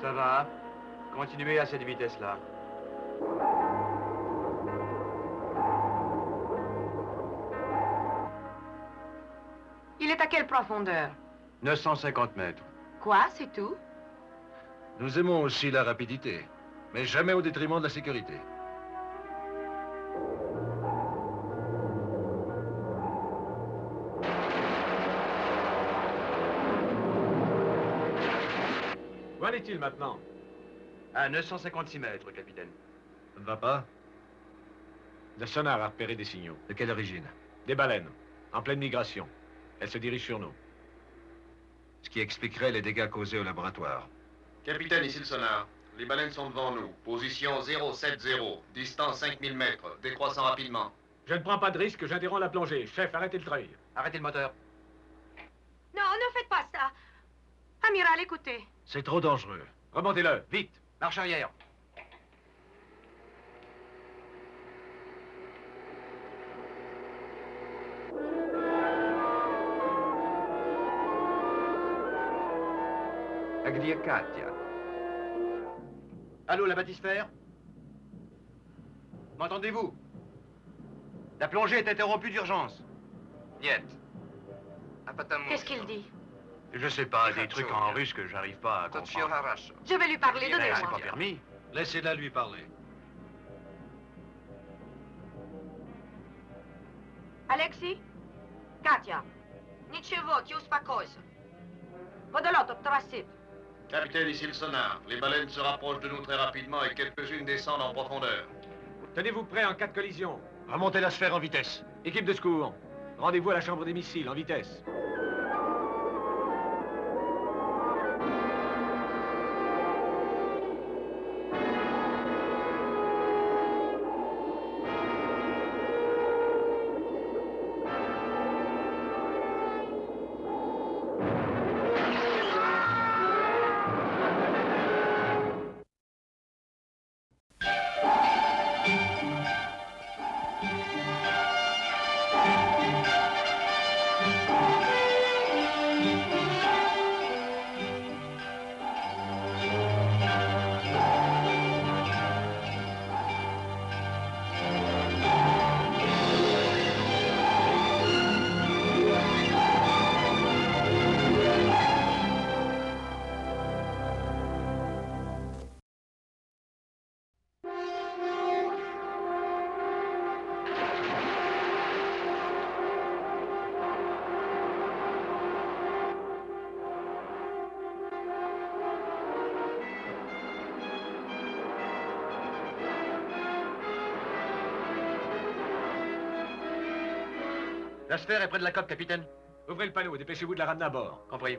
Ça va. Continuez à cette vitesse-là. Il est à quelle profondeur? 950 mètres. Quoi, c'est tout? Nous aimons aussi la rapidité, mais jamais au détriment de la sécurité. Où en est-il maintenant? À 956 mètres, capitaine. Ça ne va pas? Le sonar a repéré des signaux. De quelle origine? Des baleines, en pleine migration. Elles se dirigent sur nous. Ce qui expliquerait les dégâts causés au laboratoire. Capitaine, ici le sonar. Les baleines sont devant nous. Position 070. Distance 5000 mètres. Décroissant rapidement. Je ne prends pas de risque, j'interromps la plongée. Chef, arrêtez le treuil. Arrêtez le moteur. Non, ne faites pas ça. Amiral, écoutez. C'est trop dangereux. Remontez-le, vite. Marche arrière. Где Katya? Allô, la bâtisphère? M'entendez-vous? La plongée est interrompue d'urgence. Niet. Qu'est-ce qu'il dit? Je sais pas, des trucs en russe que j'arrive pas à comprendre. Je vais lui parler, C'est pas donnez-moi. permis. Laissez-la lui parler. Alexis? Katya. Ничего, не успокойся. Водолет обтрасит. Capitaine, ici le sonar. Les baleines se rapprochent de nous très rapidement et quelques-unes descendent en profondeur. Tenez-vous prêts en cas de collision. Remontez la sphère en vitesse. Équipe de secours, rendez-vous à la chambre des missiles, en vitesse. La sphère est près de la coque, capitaine. Ouvrez le panneau, dépêchez-vous de la ramener à bord. Compris.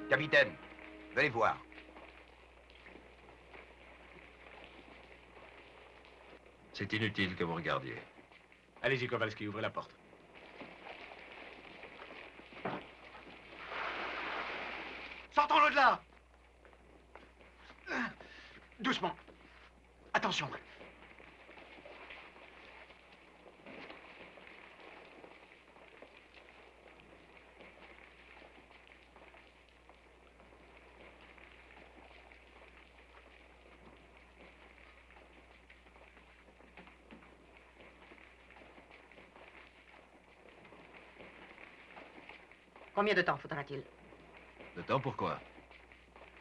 Capitaine, venez voir. C'est inutile que vous regardiez. Allez-y, Kowalski, ouvrez la porte. Sortons-le de là! Doucement. Attention. Combien de temps faudra-t-il? Le temps pourquoi?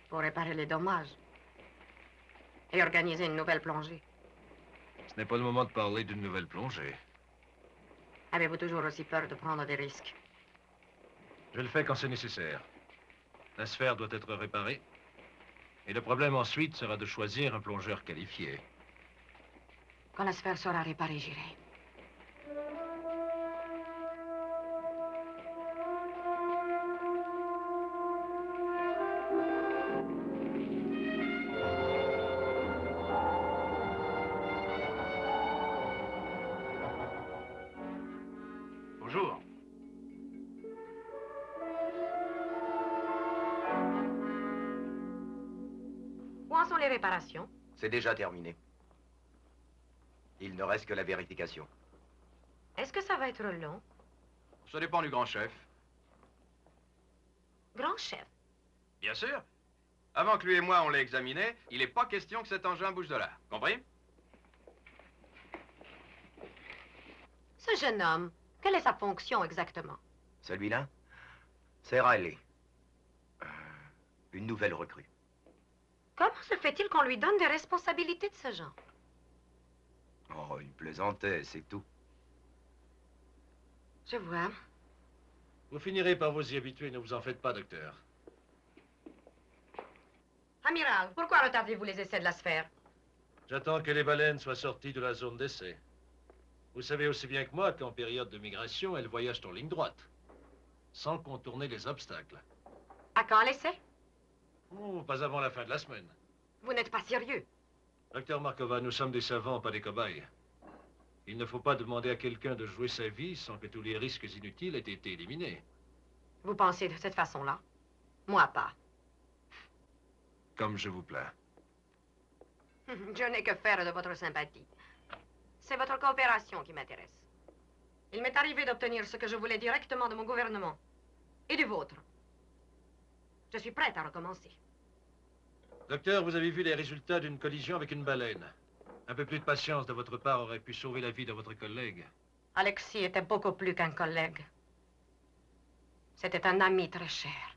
Pour réparer les dommages. Et organiser une nouvelle plongée. Ce n'est pas le moment de parler d'une nouvelle plongée. Avez-vous toujours aussi peur de prendre des risques? Je le fais quand c'est nécessaire. La sphère doit être réparée. Et le problème ensuite sera de choisir un plongeur qualifié. Quand la sphère sera réparée, j'irai. Bonjour. Où en sont les réparations? C'est déjà terminé. Il ne reste que la vérification. Est-ce que ça va être long? Ça dépend du grand chef. Grand chef. Bien sûr. Avant que lui et moi on l'ait examiné, il n'est pas question que cet engin bouge de là. Compris? Ce jeune homme, quelle est sa fonction exactement? Celui-là, c'est Riley. Une nouvelle recrue. Comment se fait-il qu'on lui donne des responsabilités de ce genre? Oh, il plaisantait, c'est tout. Je vois. Vous finirez par vous y habituer, ne vous en faites pas, docteur. Amiral, pourquoi retardez-vous les essais de la sphère? J'attends que les baleines soient sorties de la zone d'essai. Vous savez aussi bien que moi qu'en période de migration, elles voyagent en ligne droite, sans contourner les obstacles. À quand l'essai? Oh, pas avant la fin de la semaine. Vous n'êtes pas sérieux. Docteur Markova, nous sommes des savants, pas des cobayes. Il ne faut pas demander à quelqu'un de jouer sa vie sans que tous les risques inutiles aient été éliminés. Vous pensez de cette façon-là? Moi, pas. Comme je vous plains. Je n'ai que faire de votre sympathie. C'est votre coopération qui m'intéresse. Il m'est arrivé d'obtenir ce que je voulais directement de mon gouvernement. Et du vôtre. Je suis prête à recommencer. Docteur, vous avez vu les résultats d'une collision avec une baleine. Un peu plus de patience de votre part aurait pu sauver la vie de votre collègue. Alexis était beaucoup plus qu'un collègue. C'était un ami très cher.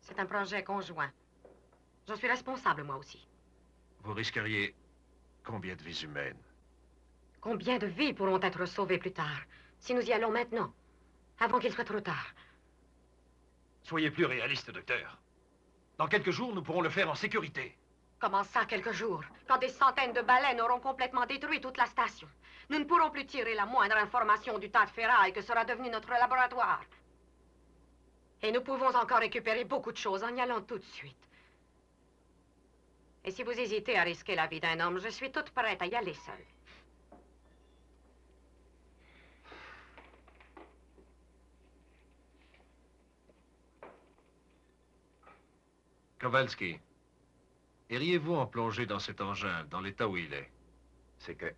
C'est un projet conjoint. J'en suis responsable, moi aussi. Vous risqueriez combien de vies humaines? Combien de vies pourront être sauvées plus tard, si nous y allons maintenant, avant qu'il soit trop tard? Soyez plus réaliste, docteur. Dans quelques jours, nous pourrons le faire en sécurité. Comment ça, quelques jours? Quand des centaines de baleines auront complètement détruit toute la station. Nous ne pourrons plus tirer la moindre information du tas de ferraille que sera devenu notre laboratoire. Et nous pouvons encore récupérer beaucoup de choses en y allant tout de suite. Et si vous hésitez à risquer la vie d'un homme, je suis toute prête à y aller seule. Kowalski, iriez-vous en plonger dans cet engin, dans l'état où il est? C'est que...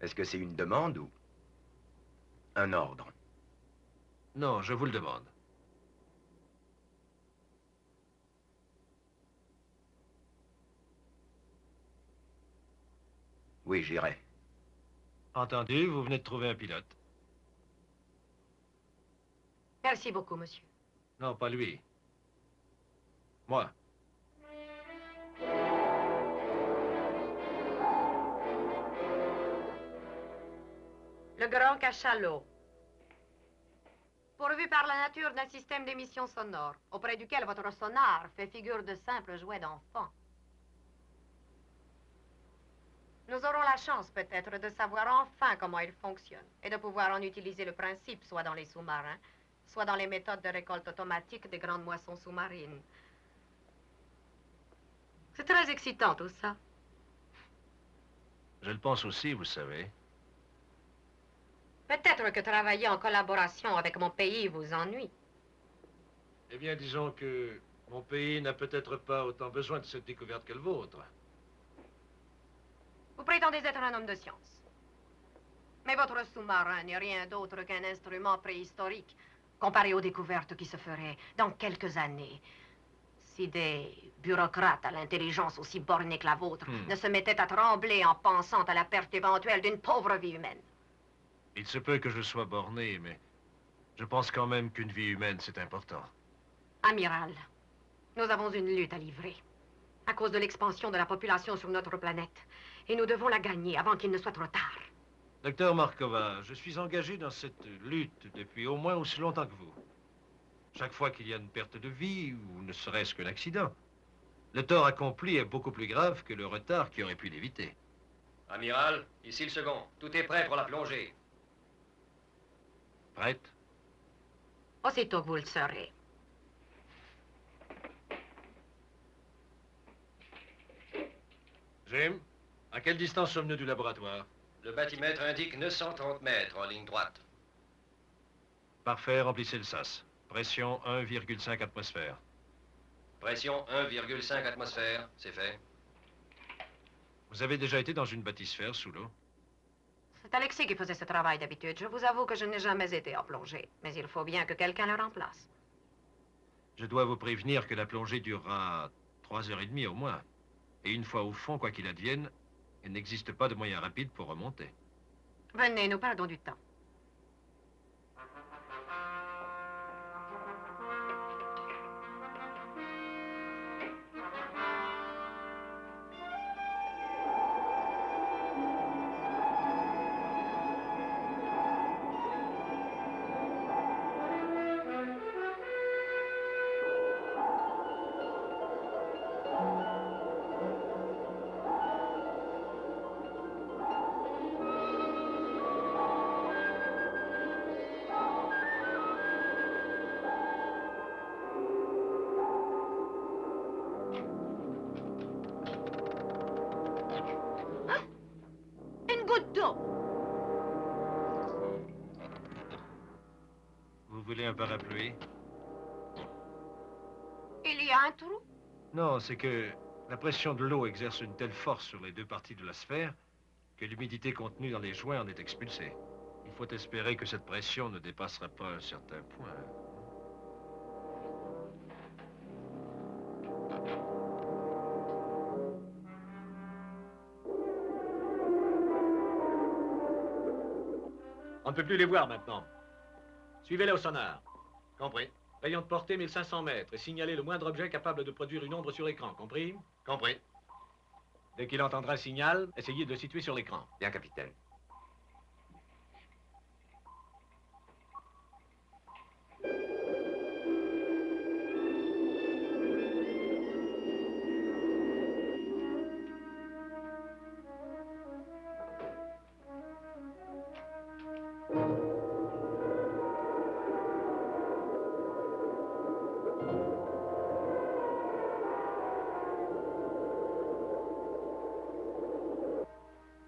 Est-ce que c'est une demande ou un ordre? Non, je vous le demande. Oui, j'irai. Entendu, vous venez de trouver un pilote. Merci beaucoup, monsieur. Non, pas lui. Moi. Le grand cachalot. Pourvu par la nature d'un système d'émission sonore, auprès duquel votre sonar fait figure de simple jouet d'enfant. Nous aurons la chance, peut-être, de savoir enfin comment il fonctionne et de pouvoir en utiliser le principe, soit dans les sous-marins, soit dans les méthodes de récolte automatique des grandes moissons sous-marines. C'est très excitant, tout ça. Je le pense aussi, vous savez. Peut-être que travailler en collaboration avec mon pays vous ennuie. Eh bien, disons que mon pays n'a peut-être pas autant besoin de cette découverte que le vôtre. Vous prétendez être un homme de science. Mais votre sous-marin n'est rien d'autre qu'un instrument préhistorique comparé aux découvertes qui se feraient dans quelques années. Si des bureaucrates à l'intelligence aussi bornée que la vôtre ne se mettaient à trembler en pensant à la perte éventuelle d'une pauvre vie humaine. Il se peut que je sois borné, mais je pense quand même qu'une vie humaine, c'est important. Amiral, nous avons une lutte à livrer à cause de l'expansion de la population sur notre planète. Et nous devons la gagner avant qu'il ne soit trop tard. Docteur Markova, je suis engagé dans cette lutte depuis au moins aussi longtemps que vous. Chaque fois qu'il y a une perte de vie, ou ne serait-ce qu'un accident, le tort accompli est beaucoup plus grave que le retard qui aurait pu l'éviter. Amiral, ici le second. Tout est prêt pour la plongée. Prête? Aussitôt que vous le saurez. Jim, à quelle distance sommes-nous du laboratoire? Le bâtimètre indique 930 mètres en ligne droite. Parfait, remplissez le sas. Pression 1,5 atmosphère. Pression 1,5 atmosphère, c'est fait. Vous avez déjà été dans une bathysphère sous l'eau? C'est Alexis qui faisait ce travail d'habitude. Je vous avoue que je n'ai jamais été en plongée. Mais il faut bien que quelqu'un le remplace. Je dois vous prévenir que la plongée durera 3h30 au moins. Et une fois au fond, quoi qu'il advienne, il n'existe pas de moyen rapide pour remonter. Venez, nous perdons du temps. Une goutte d'eau. Vous voulez un parapluie? Il y a un trou. Non, c'est que la pression de l'eau exerce une telle force sur les deux parties de la sphère que l'humidité contenue dans les joints en est expulsée. Il faut espérer que cette pression ne dépassera pas un certain point. On ne peut plus les voir maintenant. Suivez-les au sonar. Compris. Rayon de portée 1500 mètres et signalez le moindre objet capable de produire une ombre sur écran, compris? Compris. Dès qu'il entendra un signal, essayez de le situer sur l'écran. Bien, capitaine.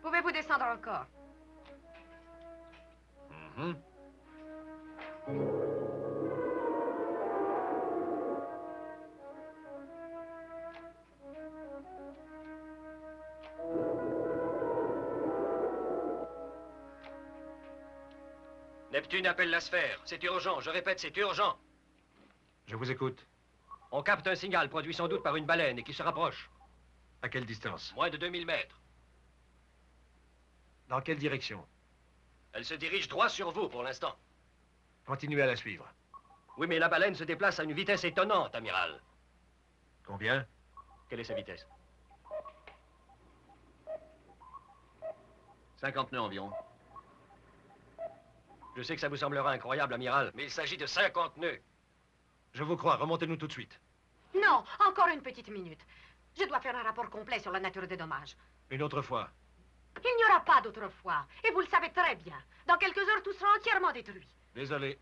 Pouvez-vous descendre encore? Mhm. Neptune appelle la sphère. C'est urgent, je répète, c'est urgent. Je vous écoute. On capte un signal produit sans doute par une baleine et qui se rapproche. À quelle distance? Moins de 2000 mètres. Dans quelle direction? Elle se dirige droit sur vous pour l'instant. Continuez à la suivre. Oui, mais la baleine se déplace à une vitesse étonnante, amiral. Combien? Quelle est sa vitesse? 50 nœuds environ. Je sais que ça vous semblera incroyable, amiral, mais il s'agit de 50 nœuds. Je vous crois, remontez-nous tout de suite. Non, encore une petite minute. Je dois faire un rapport complet sur la nature des dommages. Une autre fois. Il n'y aura pas d'autre fois. Et vous le savez très bien. Dans quelques heures, tout sera entièrement détruit. Désolé.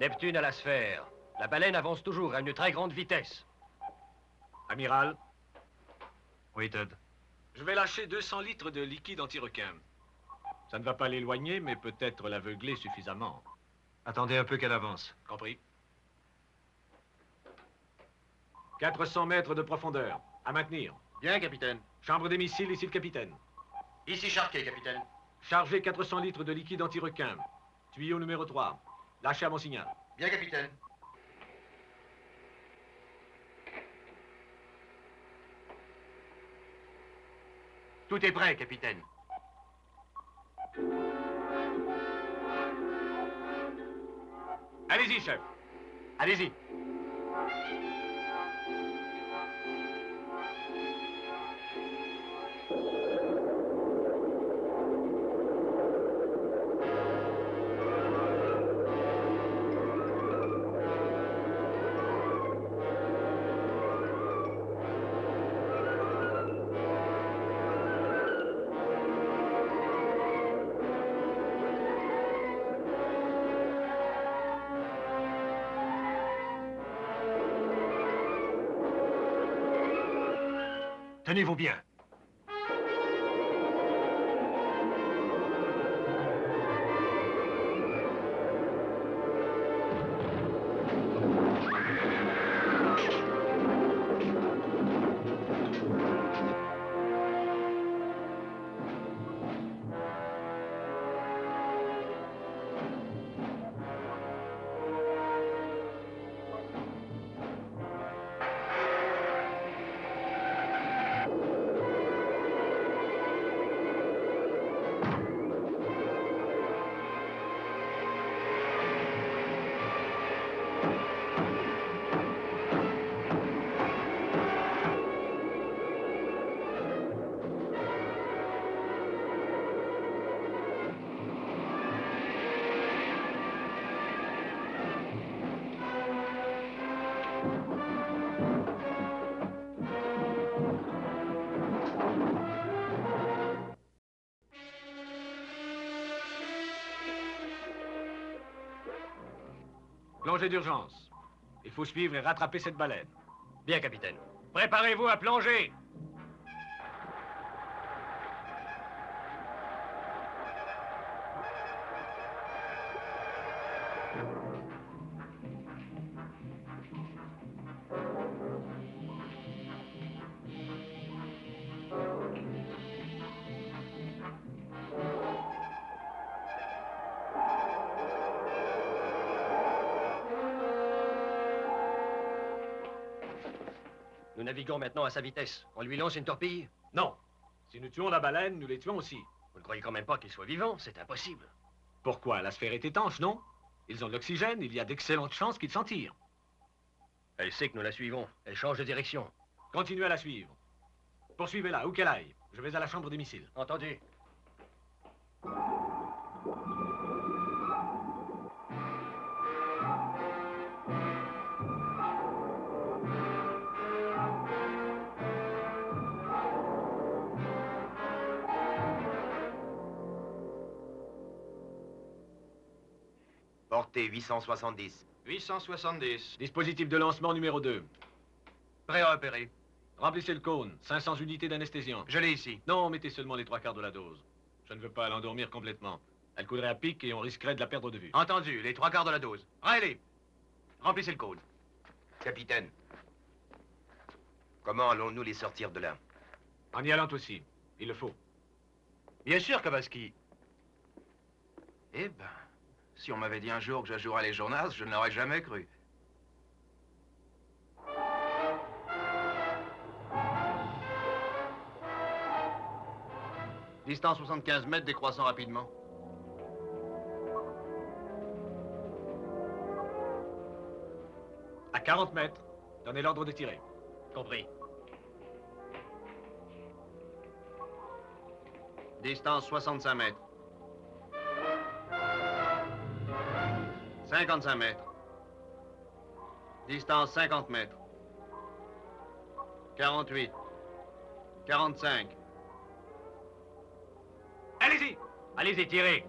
Neptune à la sphère. La baleine avance toujours à une très grande vitesse. Amiral, Oui, Todd. je vais lâcher 200 litres de liquide anti-requin. Ça ne va pas l'éloigner, mais peut-être l'aveugler suffisamment. Attendez un peu qu'elle avance. Compris? 400 mètres de profondeur. À maintenir. Bien, capitaine. Chambre des missiles, ici le capitaine. Ici Charquet, capitaine. Chargez 400 litres de liquide anti-requin. Tuyau numéro 3. Lâchez à mon signal. Bien, capitaine. Tout est prêt, capitaine. Allez-y, chef. Allez-y. Tenez-vous bien. Plongée d'urgence. Il faut suivre et rattraper cette baleine. Bien, capitaine. Préparez-vous à plonger. Nous naviguons maintenant à sa vitesse. On lui lance une torpille? Non. Si nous tuons la baleine, nous les tuons aussi. Vous ne croyez quand même pas qu'il soit vivant? C'est impossible. Pourquoi? La sphère est étanche, non? Ils ont de l'oxygène, il y a d'excellentes chances qu'ils s'en tirent. Elle sait que nous la suivons. Elle change de direction. Continuez à la suivre. Poursuivez-la, où qu'elle aille. Je vais à la chambre des missiles. Entendu. Portée 870. 870. Dispositif de lancement numéro 2. Prêt à opérer. Remplissez le cône. 500 unités d'anesthésiant. Je l'ai ici. Non, mettez seulement les 3/4 de la dose. Je ne veux pas l'endormir complètement. Elle coudrait à pic et on risquerait de la perdre de vue. Entendu, les 3/4 de la dose. Riley, remplissez le code. Capitaine, comment allons-nous les sortir de là? En y allant aussi. Il le faut. Bien sûr, Kowalski. Eh ben, si on m'avait dit un jour que je jouerais les journaux, je ne l'aurais jamais cru. Distance 75 mètres, décroissant rapidement. À 40 mètres, donnez l'ordre de tirer. Compris. Distance 65 mètres. 55 mètres. Distance 50 mètres. 48. 45. Allez-y! Allez-y, tirez.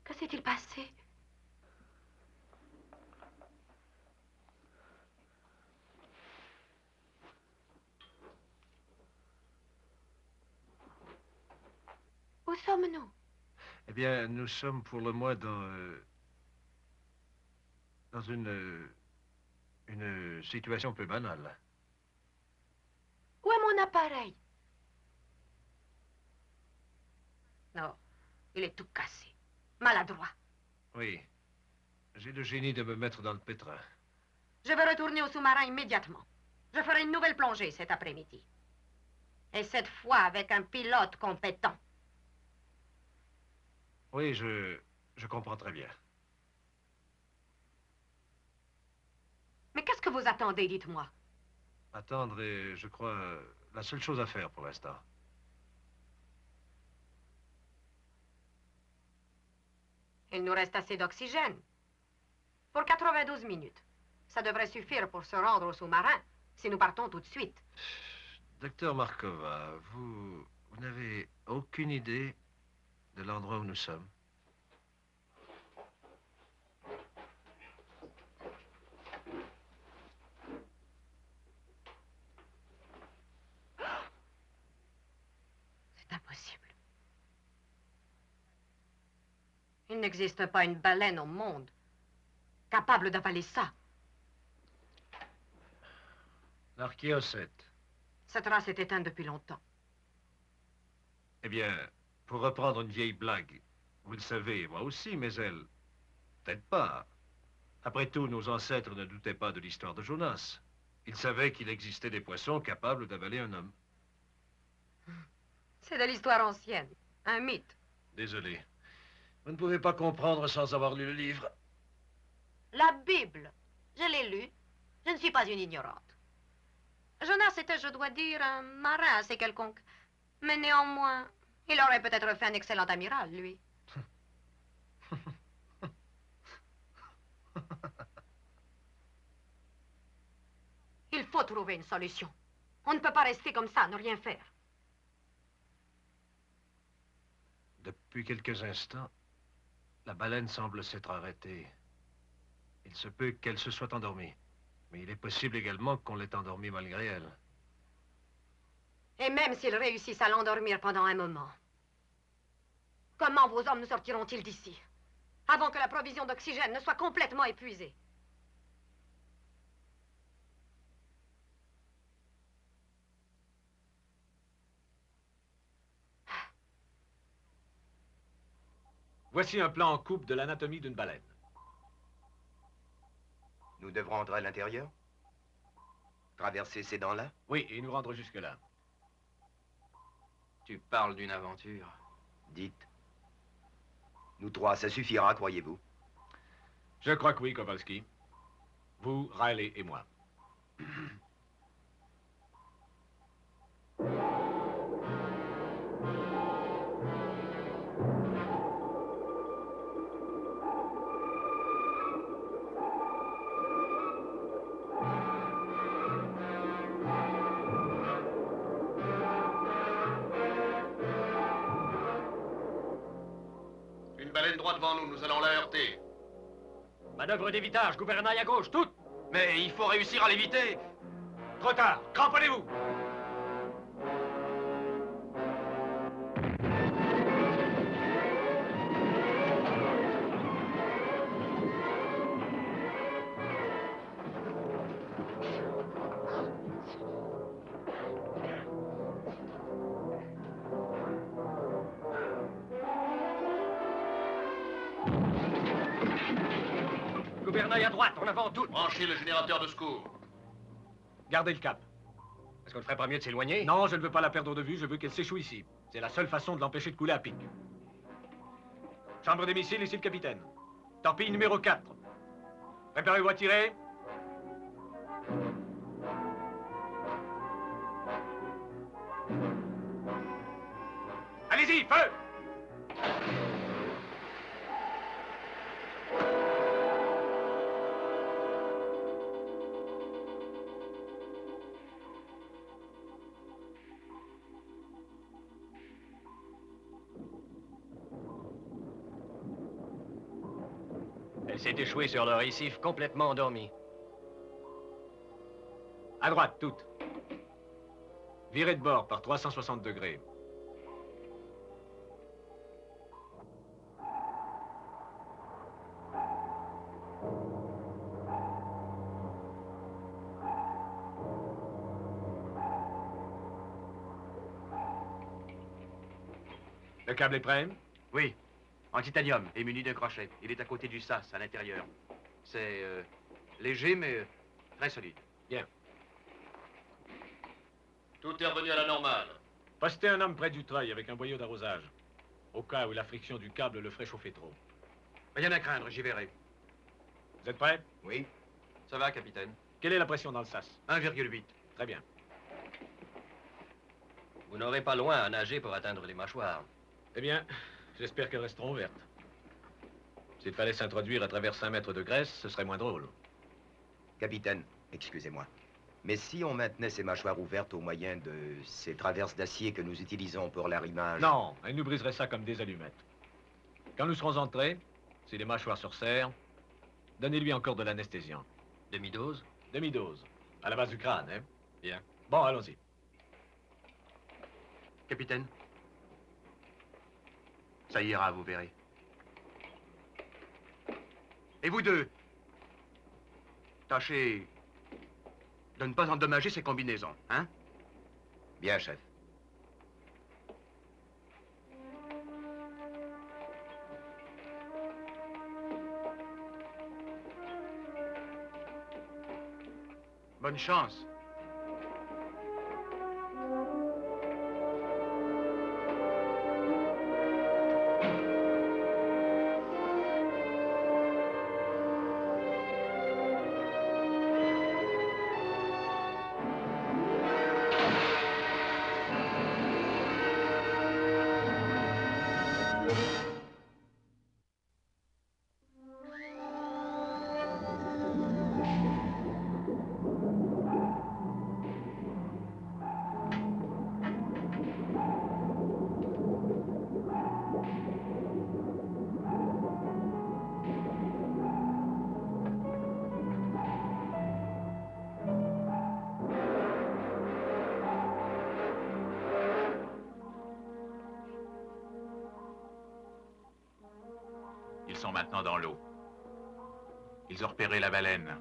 Que s'est-il passé? Où sommes-nous? Eh bien, nous sommes pour le mois dans une situation peu banale. Où est mon appareil? Non, il est tout cassé. Maladroit. Oui. J'ai le génie de me mettre dans le pétrin. Je vais retourner au sous-marin immédiatement. Je ferai une nouvelle plongée cet après-midi. Et cette fois avec un pilote compétent. Oui, je comprends très bien. Mais qu'est-ce que vous attendez, dites-moi? Attendre est, je crois, la seule chose à faire pour l'instant. Il nous reste assez d'oxygène. Pour 92 minutes. Ça devrait suffire pour se rendre au sous-marin, si nous partons tout de suite. Docteur Markova, vous n'avez aucune idée de l'endroit où nous sommes? C'est impossible. Il n'existe pas une baleine au monde capable d'avaler ça. L'archéocète. Cette race est éteinte depuis longtemps. Eh bien, pour reprendre une vieille blague, vous le savez, moi aussi, mais elle... Peut-être pas. Après tout, nos ancêtres ne doutaient pas de l'histoire de Jonas. Ils savaient qu'il existait des poissons capables d'avaler un homme. C'est de l'histoire ancienne. Un mythe. Désolé. Vous ne pouvez pas comprendre sans avoir lu le livre. La Bible. Je l'ai lue. Je ne suis pas une ignorante. Jonas était, je dois dire, un marin assez quelconque. Mais néanmoins, il aurait peut-être fait un excellent amiral, lui. Il faut trouver une solution. On ne peut pas rester comme ça, ne rien faire. Depuis quelques instants, la baleine semble s'être arrêtée. Il se peut qu'elle se soit endormie. Mais il est possible également qu'on l'ait endormie malgré elle. Et même s'ils réussissent à l'endormir pendant un moment, comment vos hommes nous sortiront-ils d'ici? Avant que la provision d'oxygène ne soit complètement épuisée. Voici un plan en coupe de l'anatomie d'une baleine. Nous devrons entrer à l'intérieur? Traverser ces dents-là? Oui, et nous rendre jusque-là. Tu parles d'une aventure. Dites. Nous trois, ça suffira, croyez-vous? Je crois que oui, Kowalski. Vous, Riley et moi. Une baleine droit devant nous, nous allons la heurter. Manœuvre d'évitage, gouvernail à gauche, toutes! Mais il faut réussir à l'éviter. Trop tard, cramponnez-vous! Gouvernail à droite, en avant, toutes! Branchez le générateur de secours. Gardez le cap. Est-ce qu'on ne ferait pas mieux de s'éloigner? Non, je ne veux pas la perdre de vue, je veux qu'elle s'échoue ici. C'est la seule façon de l'empêcher de couler à pic. Chambre des missiles, ici le capitaine. Torpille numéro 4. Préparez-vous à tirer. Allez-y, feu! Elle s'est échouée sur le récif, complètement endormie. À droite, toutes. Virez de bord par 360 degrés. Le câble est prêt? Oui, en titanium et muni d'un crochet. Il est à côté du sas, à l'intérieur. C'est léger, mais très solide. Bien. Tout est revenu à la normale. Postez un homme près du treuil avec un boyau d'arrosage. Au cas où la friction du câble le ferait chauffer trop. Rien à craindre, j'y verrai. Vous êtes prêts? Oui. Ça va, capitaine? Quelle est la pression dans le sas? 1,8. Très bien. Vous n'aurez pas loin à nager pour atteindre les mâchoires. Eh bien, j'espère qu'elles resteront ouvertes. S'il fallait s'introduire à travers 5 mètres de graisse, ce serait moins drôle. Capitaine, excusez-moi. Mais si on maintenait ces mâchoires ouvertes au moyen de ces traverses d'acier que nous utilisons pour l'arrimage... Non, elle nous briserait ça comme des allumettes. Quand nous serons entrés, si les mâchoires se resserrent, donnez-lui encore de l'anesthésiant. Demi-dose? Demi-dose. À la base du crâne, hein? Bien. Bon, allons-y. Capitaine? Ça ira, vous verrez. Et vous deux? Tâchez de ne pas endommager ces combinaisons, hein? Bien, chef. Bonne chance. Ils sont maintenant dans l'eau. Ils ont repéré la baleine.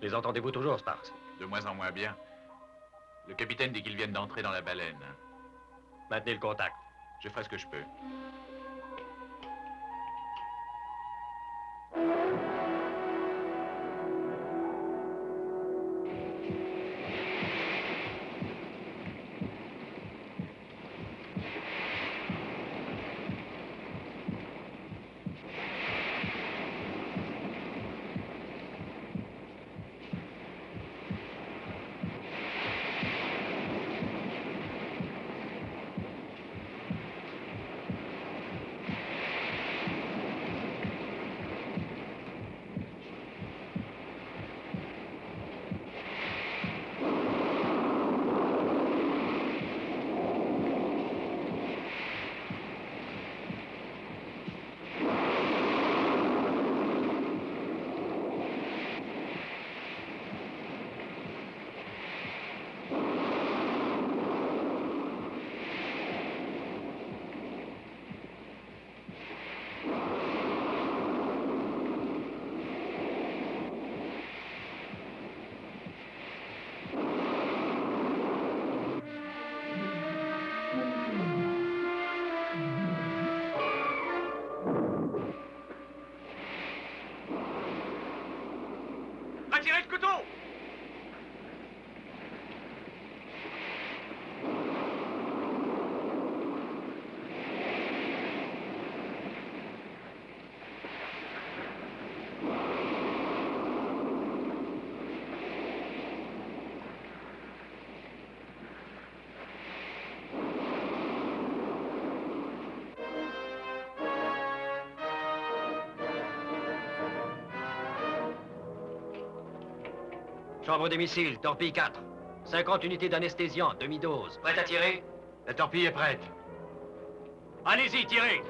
Les entendez-vous toujours, Sparks? De moins en moins bien. Le capitaine dit qu'ils viennent d'entrer dans la baleine. Maintenez le contact. Je ferai ce que je peux. Retirez le couteau! Chambre des missiles, torpille 4. 50 unités d'anesthésiant, demi-dose. Prête à tirer? La torpille est prête. Allez-y, tirez!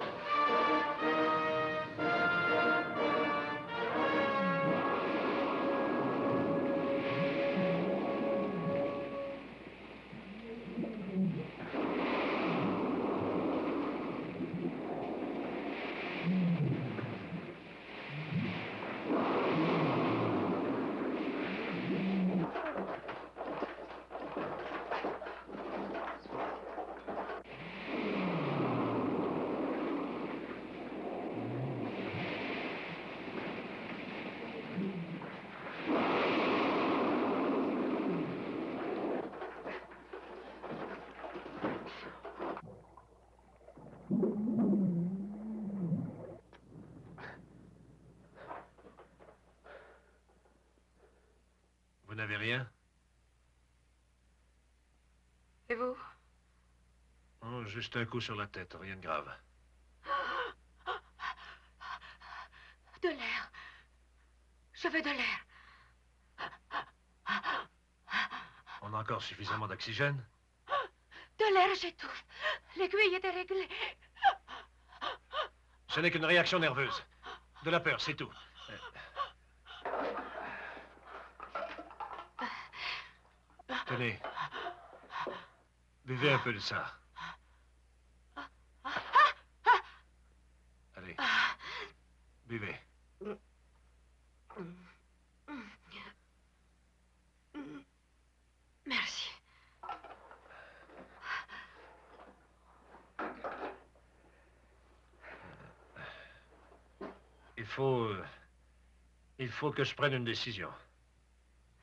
Vous n'avez rien? Et vous? Oh, juste un coup sur la tête, rien de grave. De l'air. Je veux de l'air. On a encore suffisamment d'oxygène? De l'air, j'étouffe. L'aiguille était réglée. Ce n'est qu'une réaction nerveuse. De la peur, c'est tout. Tenez. Buvez un peu de ça. Allez. Buvez. Merci. Il faut que je prenne une décision.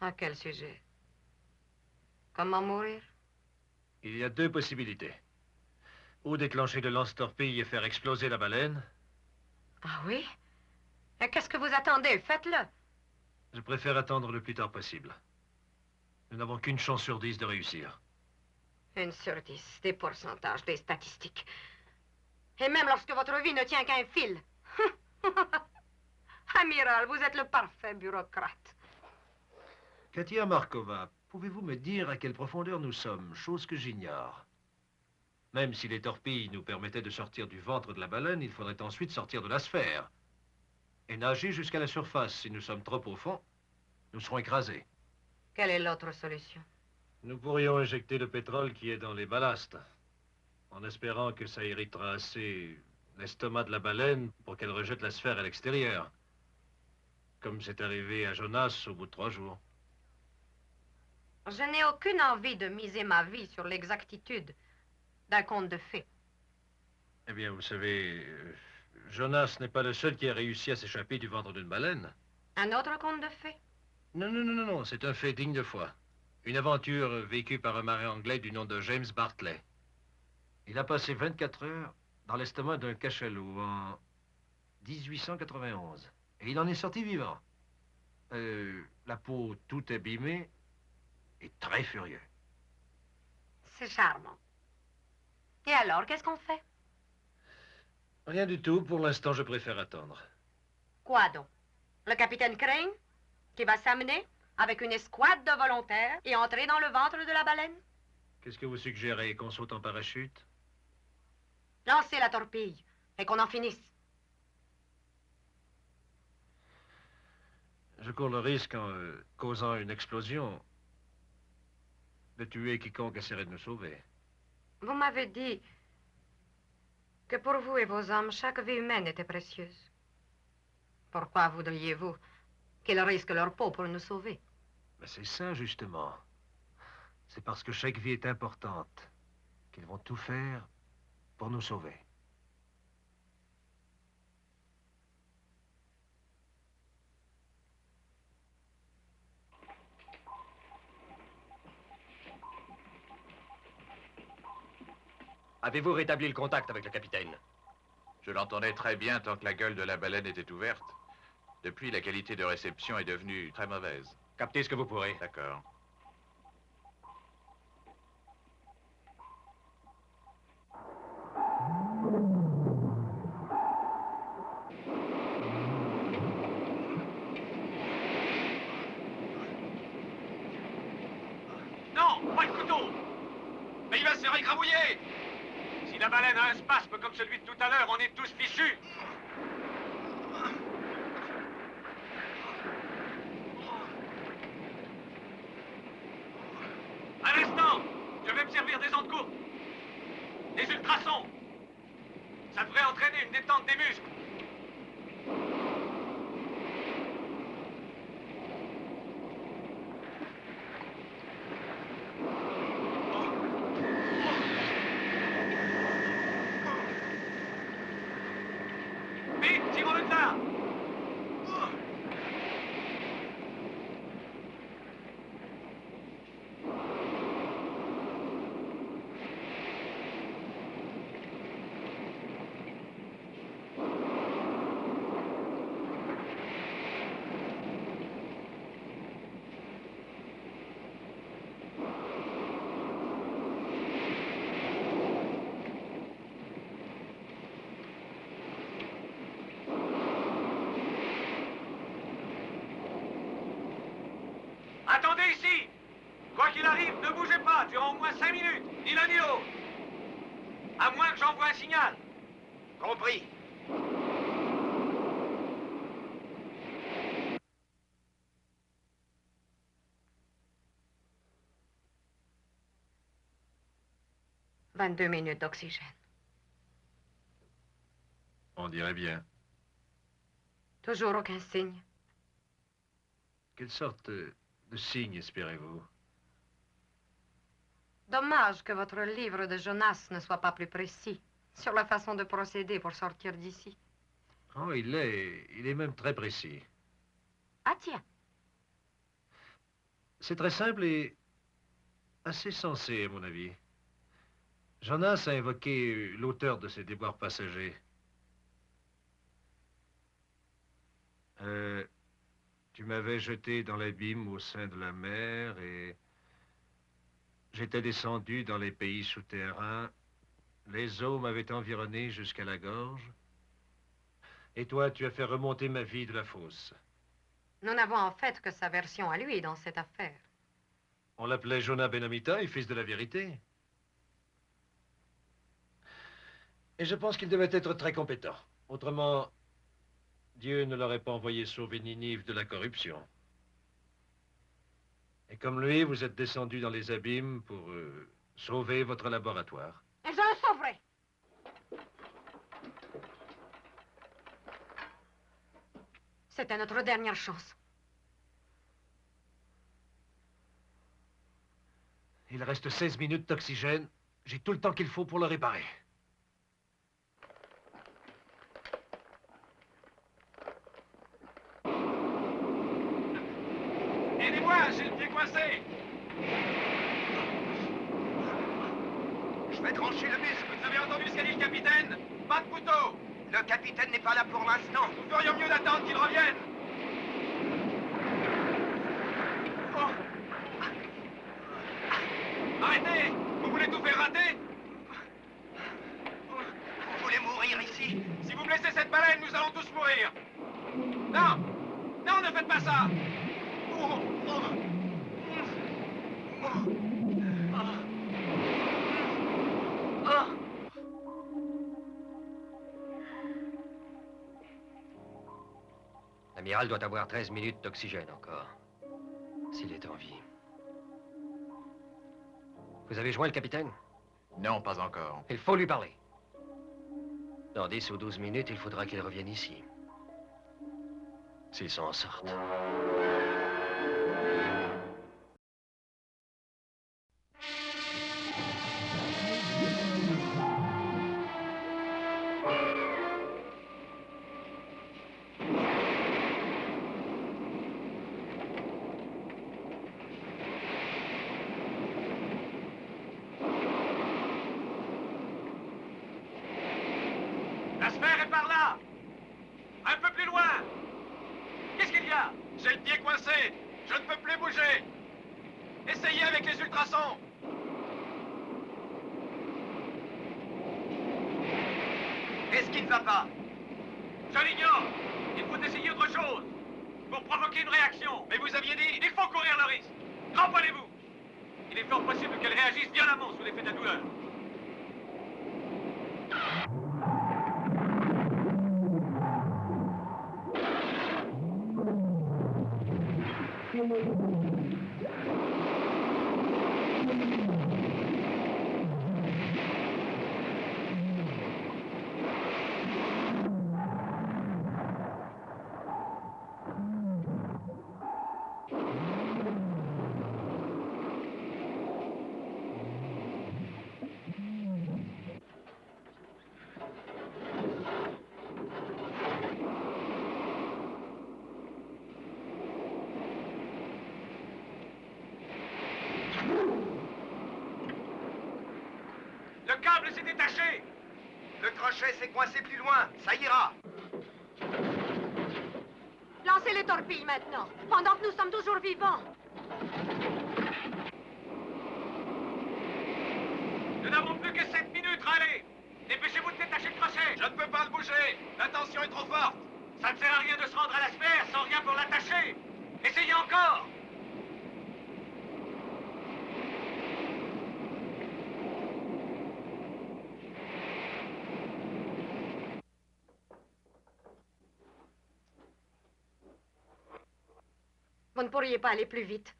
À quel sujet? Comment mourir? Il y a deux possibilités. Ou déclencher le lance-torpille et faire exploser la baleine. Ah oui? Et qu'est-ce que vous attendez? Faites-le. Je préfère attendre le plus tard possible. Nous n'avons qu'une chance sur 10 de réussir. 1 sur 10, des pourcentages, des statistiques. Et même lorsque votre vie ne tient qu'à un fil. Amiral, vous êtes le parfait bureaucrate. Katia Markova, pouvez-vous me dire à quelle profondeur nous sommes, chose que j'ignore? Même si les torpilles nous permettaient de sortir du ventre de la baleine, il faudrait ensuite sortir de la sphère. Et nager jusqu'à la surface. Si nous sommes trop au fond, nous serons écrasés. Quelle est l'autre solution? Nous pourrions injecter le pétrole qui est dans les ballastes, en espérant que ça irritera assez l'estomac de la baleine pour qu'elle rejette la sphère à l'extérieur. Comme c'est arrivé à Jonas au bout de 3 jours. Je n'ai aucune envie de miser ma vie sur l'exactitude d'un conte de fées. Eh bien, vous savez, Jonas n'est pas le seul qui a réussi à s'échapper du ventre d'une baleine. Un autre conte de fées? Non, non, non, non, non, c'est un fait digne de foi. Une aventure vécue par un marin anglais du nom de James Bartley. Il a passé 24 heures dans l'estomac d'un cachalot en 1891. Et il en est sorti vivant. La peau toute abîmée et très furieux. C'est charmant. Et alors, qu'est-ce qu'on fait? Rien du tout. Pour l'instant, je préfère attendre. Quoi donc? Le capitaine Crane, qui va s'amener avec une escouade de volontaires et entrer dans le ventre de la baleine? Qu'est-ce que vous suggérez? Qu'on saute en parachute? Lancez la torpille et qu'on en finisse. Je cours le risque, en causant une explosion, de tuer quiconque essaierait de nous sauver. Vous m'avez dit que pour vous et vos hommes, chaque vie humaine était précieuse. Pourquoi voudriez-vous qu'ils risquent leur peau pour nous sauver? Mais c'est ça, justement. C'est parce que chaque vie est importante qu'ils vont tout faire pour nous sauver. Avez-vous rétabli le contact avec le capitaine? Je l'entendais très bien tant que la gueule de la baleine était ouverte. Depuis, la qualité de réception est devenue très mauvaise. Captez ce que vous pourrez. D'accord. va se faire écrabouiller! Si la baleine a un spasme comme celui de tout à l'heure, on est tous fichus! Un instant! Je vais me servir des ondes courtes. Des ultrasons. Ça devrait entraîner une détente des muscles. Vite, tirons-le de là! Attendez ici! Quoi qu'il arrive, ne bougez pas durant au moins 5 minutes, ni l'un ni l'autre. À moins que j'envoie un signal. Compris. « 22 minutes d'oxygène. On dirait bien. Toujours aucun signe. Quelle sorte de signe espérez-vous? Dommage que votre livre de Jonas ne soit pas plus précis sur la façon de procéder pour sortir d'ici. Oh, il est même très précis. Ah tiens, C'est très simple et assez sensé, à mon avis. Jonas a invoqué l'auteur de ces déboires passagers. Tu m'avais jeté dans l'abîme au sein de la mer et j'étais descendu dans les pays souterrains. Les eaux m'avaient environné jusqu'à la gorge. Et toi, tu as fait remonter ma vie de la fosse. nous n'avons en fait que sa version à lui dans cette affaire. On l'appelait Jonah Ben Amittai, fils de la vérité. Et je pense qu'il devait être très compétent. Autrement, Dieu ne l'aurait pas envoyé sauver Ninive de la corruption. Et comme lui, vous êtes descendu dans les abîmes pour sauver votre laboratoire. Et je le sauverai. C'était notre dernière chance. Il reste 16 minutes d'oxygène. J'ai tout le temps qu'il faut pour le réparer. Aidez-moi, j'ai le pied coincé! Je vais trancher le muscle. Vous avez entendu ce qu'a dit le capitaine? Pas de couteau! Le capitaine n'est pas là pour l'instant. Nous ferions mieux d'attendre qu'il revienne! Oh. Arrêtez! Vous voulez tout faire rater? Vous voulez mourir ici? Si vous me laissez cette baleine, nous allons tous mourir! Non! Non, ne faites pas ça! L'amiral doit avoir 13 minutes d'oxygène encore. S'il est en vie. Vous avez joint le capitaine? Non, pas encore. Il faut lui parler. Dans 10 ou 12 minutes, il faudra qu'il revienne ici. S'ils s'en sortent. La sphère est par là! Un peu plus loin! Qu'est-ce qu'il y a? J'ai le pied coincé! Je ne peux plus bouger! Essayez avec les ultrasons! Qu'est-ce qui ne va pas? Je l'ignore! Il faut essayer autre chose! Pour provoquer une réaction! Mais vous aviez dit, il faut courir le risque! Rampolez-vous! Il est fort possible qu'elle réagisse bien amont sous l'effet de la douleur. Le câble s'est détaché! Le crochet s'est coincé plus loin. Ça ira. Lancez les torpilles maintenant, pendant que nous sommes toujours vivants. Nous n'avons plus que 7 minutes, Raleigh! Dépêchez-vous de détacher le crochet! Je ne peux pas le bouger. La tension est trop forte. Ça ne sert à rien de se rendre à la sphère sans rien pour l'attacher! Essayez encore! Vous ne pourriez pas aller plus vite.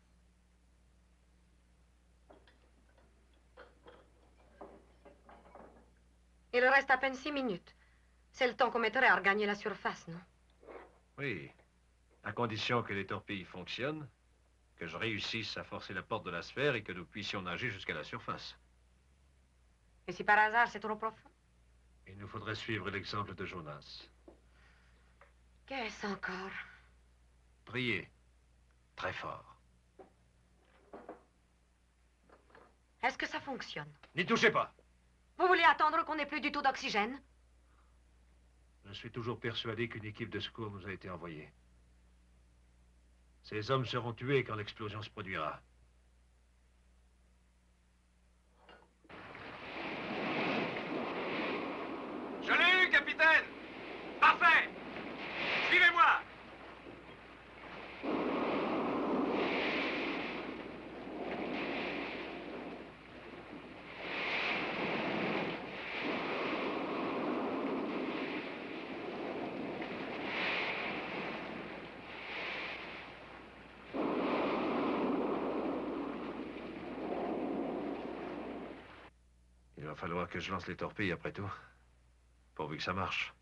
Il reste à peine 6 minutes. C'est le temps qu'on mettrait à regagner la surface, non? Oui, à condition que les torpilles fonctionnent, que je réussisse à forcer la porte de la sphère et que nous puissions nager jusqu'à la surface. Et si par hasard c'est trop profond? Il nous faudrait suivre l'exemple de Jonas. Qu'est-ce encore? Priez. Très fort. Est-ce que ça fonctionne? N'y touchez pas! Vous voulez attendre qu'on n'ait plus du tout d'oxygène? Je suis toujours persuadé qu'une équipe de secours nous a été envoyée. Ces hommes seront tués quand l'explosion se produira. Je l'ai eu, capitaine! Parfait! Suivez-moi! Il va falloir que je lance les torpilles après tout. Pourvu que ça marche.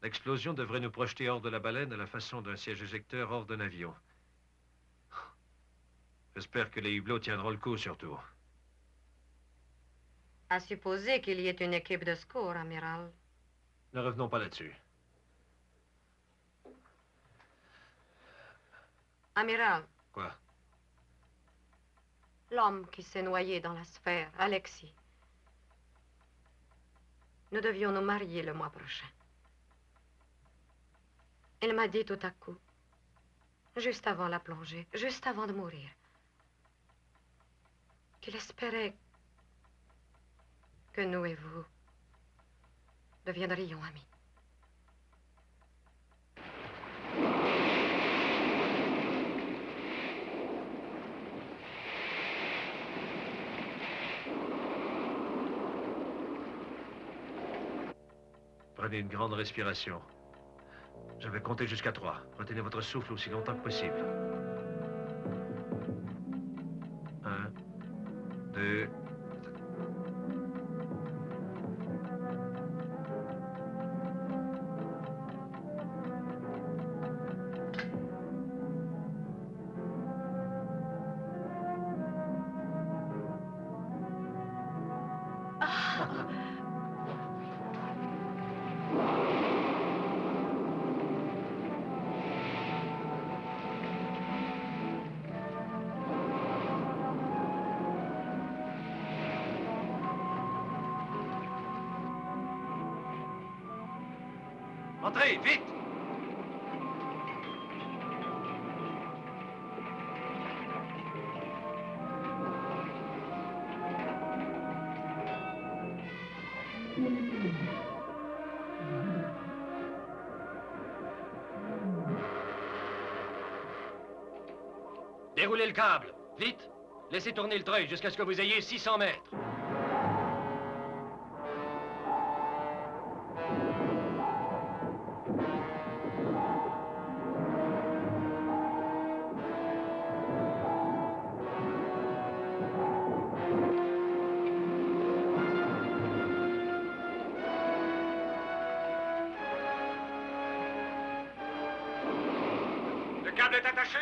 L'explosion devrait nous projeter hors de la baleine à la façon d'un siège éjecteur hors d'un avion. J'espère que les hublots tiendront le coup, surtout. À supposer qu'il y ait une équipe de secours, amiral. Ne revenons pas là-dessus. Amiral, Quoi? l'homme qui s'est noyé dans la sphère, Alexis. Nous devions nous marier le mois prochain. Il m'a dit tout à coup, juste avant la plongée, juste avant de mourir, qu'il espérait que nous et vous deviendrions amis. Prenez une grande respiration. Je vais compter jusqu'à 3. Retenez votre souffle aussi longtemps que possible. 1, 2... Entrez, vite! Déroulez le câble, vite! Laissez tourner le treuil jusqu'à ce que vous ayez 600 mètres. Le câble est attaché?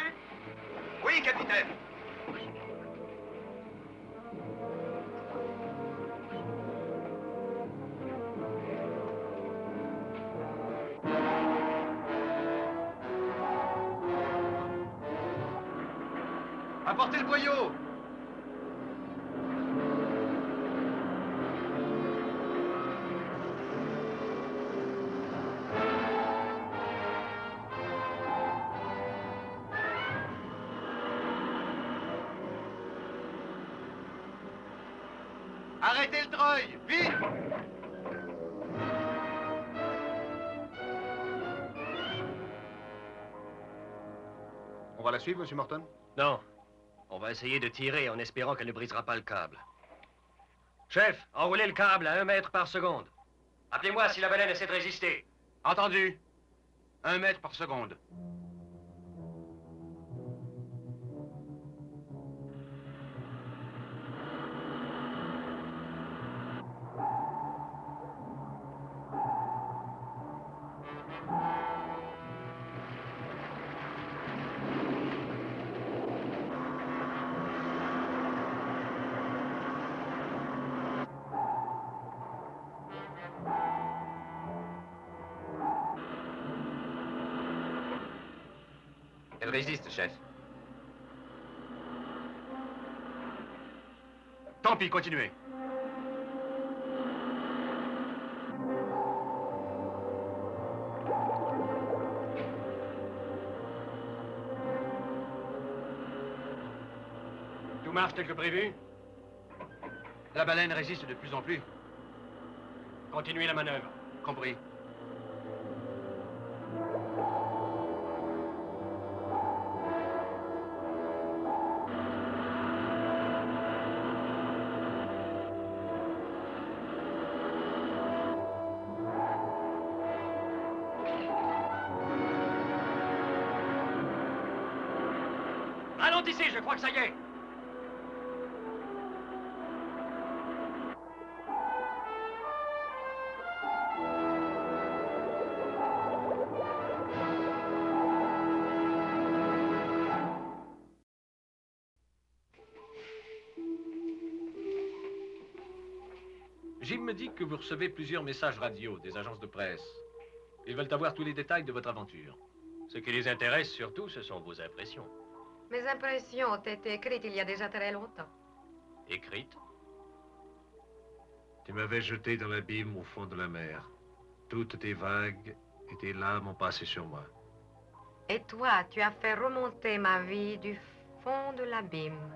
Oui, capitaine. Apportez le boyau! Arrêtez le treuil! Vite! On va la suivre, Monsieur Morton? Non. On va essayer de tirer en espérant qu'elle ne brisera pas le câble. Chef, enroulez le câble à 1 mètre par seconde. Appelez-moi si la baleine essaie de résister. Entendu. 1 mètre par seconde. Elle résiste, chef. Tant pis, continuez. Tout marche tel que prévu? La baleine résiste de plus en plus. Continuez la manœuvre. Compris. Ralentissez, je crois que ça y est. Jim me dit que vous recevez plusieurs messages radio des agences de presse. Ils veulent avoir tous les détails de votre aventure. Ce qui les intéresse surtout, ce sont vos impressions. Mes impressions ont été écrites il y a déjà très longtemps. Écrites? Tu m'avais jeté dans l'abîme au fond de la mer. Toutes tes vagues et tes lames ont passé sur moi. Et toi, tu as fait remonter ma vie du fond de l'abîme.